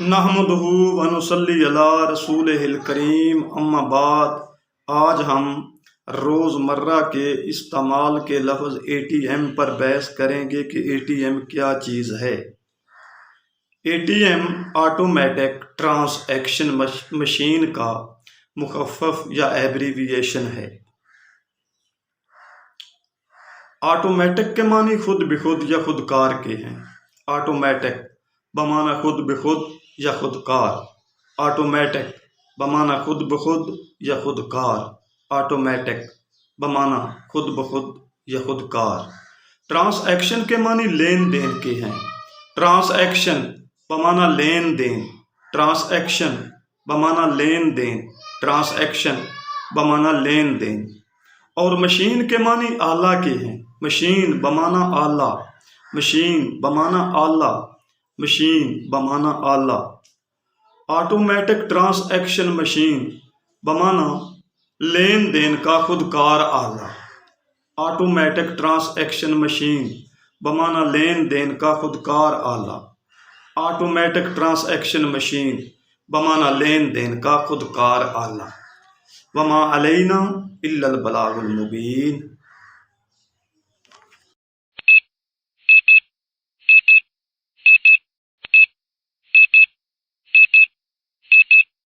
نحمدہ ونصلی علی رسولہ الکریم، اما بعد۔ آج ہم روزمرہ کے استعمال کے لفظ اے ٹی ایم پر بحث کریں گے کہ اے ٹی ایم کیا چیز ہے۔ A T M automatic transaction machine کا مخفف یا ایبریویشن ہے۔ آٹومیٹک کے معنی خود بخود یا خودکار کے ہیں۔ آٹومیٹک بمعنی خود بخود یا خودکار، آٹومیٹک بمعنی خود بخود یا خودکار، آٹومیٹک بمعنی خود بخود یا خودکار۔ ٹرانزیکشن کے معنی لین دین کے ہیں۔ ٹرانزیکشن بمعنی لین دین، ٹرانزیکشن بمعنی لین دین، ٹرانزیکشن بمعنی لین دین۔ اور مشین کے معنی آلہ کے ہیں۔ مشین بمعنی آلہ، مشین بمعنی آلہ، مشین بمعنی آلہ۔ آٹومیٹک ٹرانزیکشن مشین بمعنی لین دین کا خودکار آلہ۔ آٹومیٹک ٹرانزیکشن مشین بمعنی لین دین کا خودکار آلہ۔ آٹومیٹک ٹرانزیکشن مشین بمعنی لین دین کا خودکار آلہ۔ وما علینا الا البلاغ المبین۔